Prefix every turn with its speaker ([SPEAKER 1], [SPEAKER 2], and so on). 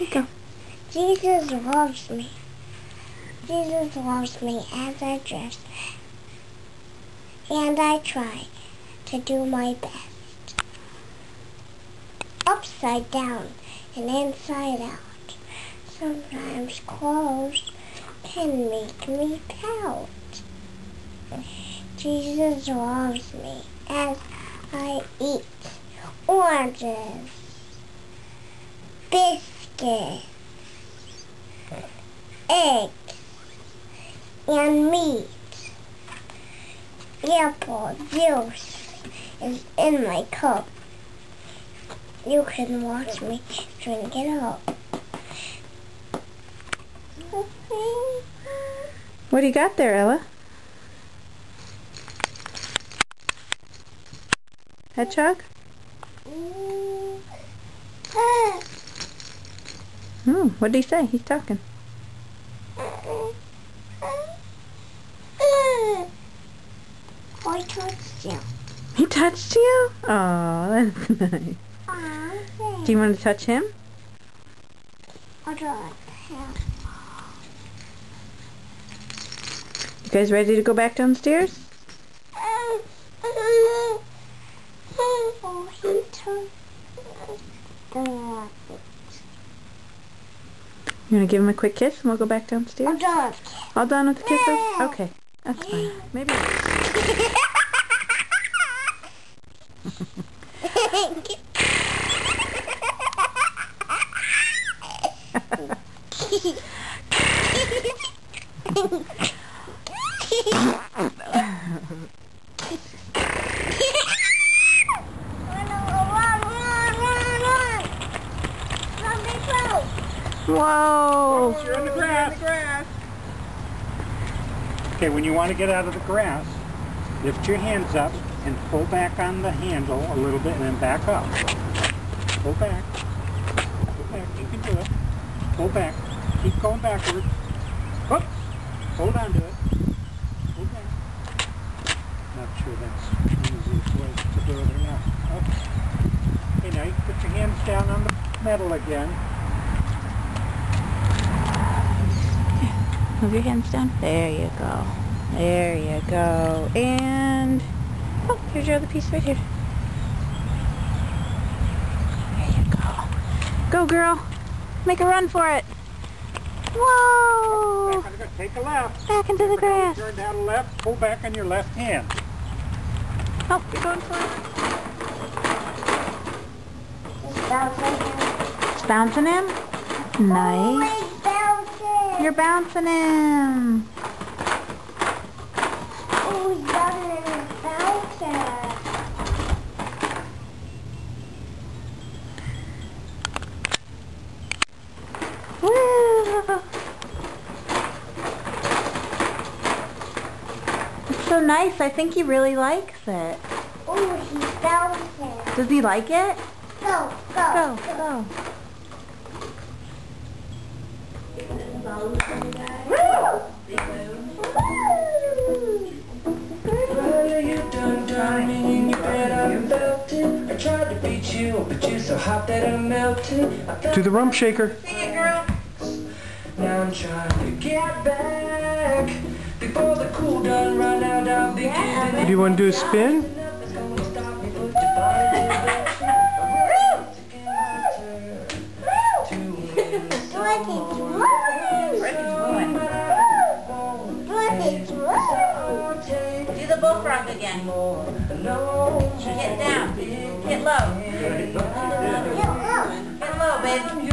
[SPEAKER 1] Go.
[SPEAKER 2] Jesus loves me. Jesus loves me as I dress. And I try to do my best. Upside down and inside out. Sometimes clothes can make me pout. Jesus loves me as I eat oranges, biscuits, eggs, and meat. Apple juice is in my cup. You can watch me drink it up.
[SPEAKER 1] What do you got there, Ella? Hedgehog? What did he say? He's talking.
[SPEAKER 2] I touched you.
[SPEAKER 1] He touched you? Oh, that's nice. Do you want to touch him?
[SPEAKER 2] I don't have.
[SPEAKER 1] You guys ready to go back downstairs? You want to give him a quick kiss and we'll go back downstairs?
[SPEAKER 2] I'm done.
[SPEAKER 1] All done with the kisses? Okay, that's fine. Maybe. Whoa!
[SPEAKER 3] You're in the grass. Okay, when you want to get out of the grass, lift your hands up and pull back on the handle a little bit and then back up. Pull back. Pull back. You can do it. Pull back. Keep going backwards. Whoop. Hold on to it. Pull back. Not sure that's the easiest way to do it or not. Okay. Okay, now you can put your hands down on the metal again.
[SPEAKER 1] Move your hands down. There you go. There you go. And oh, here's your other piece right here. There you go. Go, girl. Make a run for it. Whoa!
[SPEAKER 3] Take a left.
[SPEAKER 1] Back into the grass.
[SPEAKER 3] Turn down left. Pull back on your left hand.
[SPEAKER 1] Oh, you're going for it. It's bouncing him? Nice. You're bouncing him.
[SPEAKER 2] Oh, he's bouncing.
[SPEAKER 1] Woo! It's so nice. I think he really likes it.
[SPEAKER 2] Oh, he's bouncing.
[SPEAKER 1] Does he like it?
[SPEAKER 2] Go.
[SPEAKER 1] Go.
[SPEAKER 4] I tried to beat you, but you're so hot that I melted.
[SPEAKER 3] To the rump shaker.
[SPEAKER 4] Sing it, girl. Now I'm trying to get back before the cool done run out. I'll be giving
[SPEAKER 3] Do you want to do a spin?
[SPEAKER 1] Do the bullfrog again. Get down. Get low. Get low, babe.